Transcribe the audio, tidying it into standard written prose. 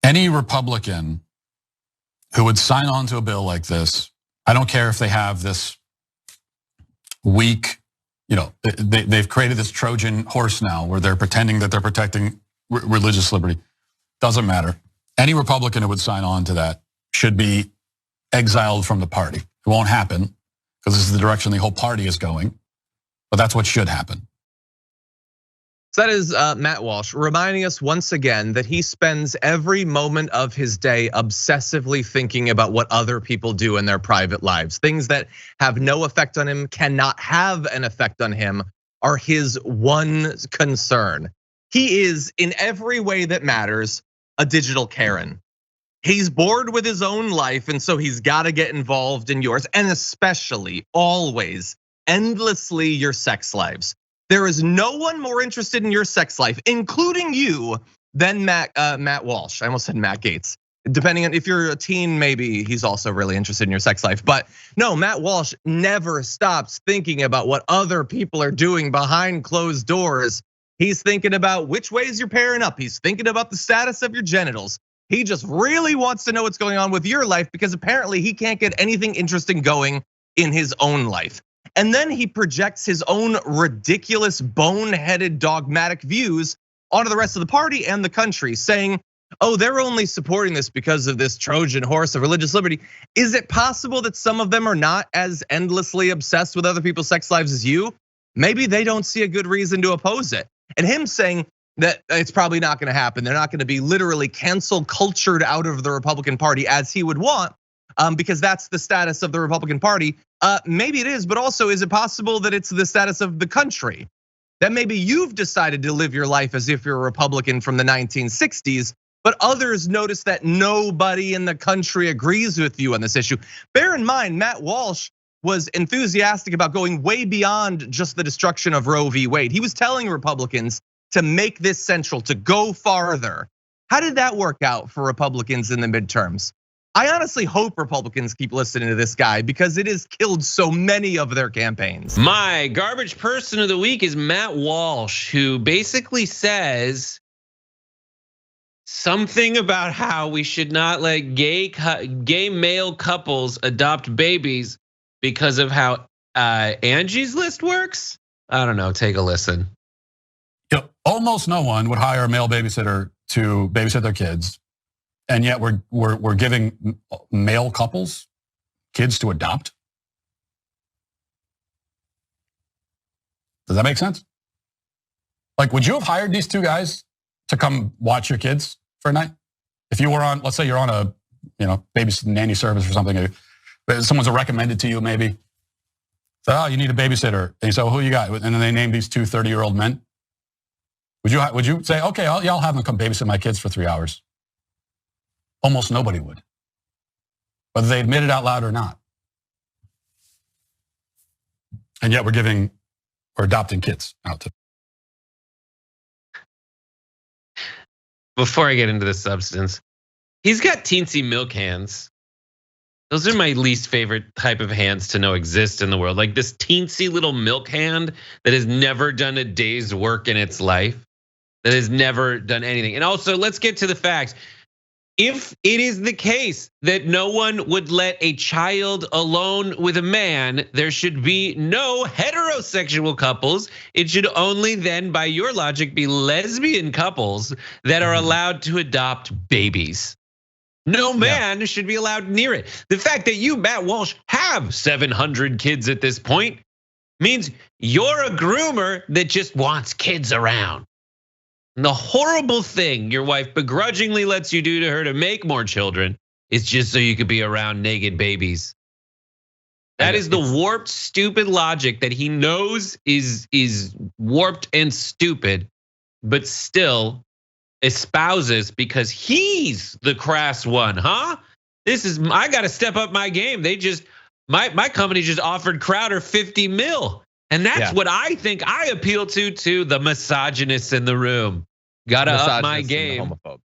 Any Republican who would sign on to a bill like this, I don't care if they have this weak, they've created this Trojan horse now where they're pretending that they're protecting religious liberty. Doesn't matter. Any Republican who would sign on to that should be exiled from the party. It won't happen because this is the direction the whole party is going, but that's what should happen. So that is Matt Walsh reminding us once again that he spends every moment of his day obsessively thinking about what other people do in their private lives. Things that have no effect on him, cannot have an effect on him, are his one concern. He is, in every way that matters, a digital Karen. He's bored with his own life, and so he's got to get involved in yours, and especially, always, endlessly your sex lives. There is no one more interested in your sex life, including you, than Matt Walsh. I almost said Matt Gaetz. Depending on if you're a teen, maybe he's also really interested in your sex life. But no, Matt Walsh never stops thinking about what other people are doing behind closed doors. He's thinking about which ways you're pairing up. He's thinking about the status of your genitals. He just really wants to know what's going on with your life because apparently he can't get anything interesting going in his own life. And then he projects his own ridiculous, boneheaded, dogmatic views onto the rest of the party and the country, saying, oh, they're only supporting this because of this Trojan horse of religious liberty. Is it possible that some of them are not as endlessly obsessed with other people's sex lives as you? Maybe they don't see a good reason to oppose it. And him saying that it's probably not gonna happen. They're not gonna be literally cancel cultured out of the Republican Party as he would want, because that's the status of the Republican Party. Maybe it is, but also is it possible that it's the status of the country? That maybe you've decided to live your life as if you're a Republican from the 1960s, but others notice that nobody in the country agrees with you on this issue. Bear in mind, Matt Walsh was enthusiastic about going way beyond just the destruction of Roe v. Wade. He was telling Republicans to make this central, to go farther. How did that work out for Republicans in the midterms? I honestly hope Republicans keep listening to this guy because it has killed so many of their campaigns. My garbage person of the week is Matt Walsh, who basically says something about how we should not let gay male couples adopt babies because of how Angie's List works. I don't know, take a listen. Almost no one would hire a male babysitter to babysit their kids. And yet we're giving male couples kids to adopt. Does that make sense? Like, would you have hired these two guys to come watch your kids for a night? If you were on, let's say you're on a, babysitting nanny service or something, someone's recommended to you maybe. So, oh, you need a babysitter. And you say, well, who you got? And then they name these two 30-year-old men. Would you say, okay, I'll have them come babysit my kids for 3 hours? Almost nobody would, whether they admit it out loud or not. And yet we're adopting kids out to. Before I get into the substance, he's got teensy milk hands. Those are my least favorite type of hands to know exist in the world. Like this teensy little milk hand that has never done a day's work in its life, that has never done anything. And also, let's get to the facts. If it is the case that no one would let a child alone with a man, there should be no heterosexual couples. It should only then, by your logic, be lesbian couples that are allowed to adopt babies. No man should be allowed near it. The fact that you, Matt Walsh, have 700 kids at this point means you're a groomer that just wants kids around. And the horrible thing your wife begrudgingly lets you do to her to make more children is just so you could be around naked babies. That is the warped, stupid logic that he knows is warped and stupid, but still espouses because he's the crass one, huh? I gotta step up my game. My company just offered Crowder 50 mil. And that's what I think I appeal to the misogynists in the room. Gotta up my game.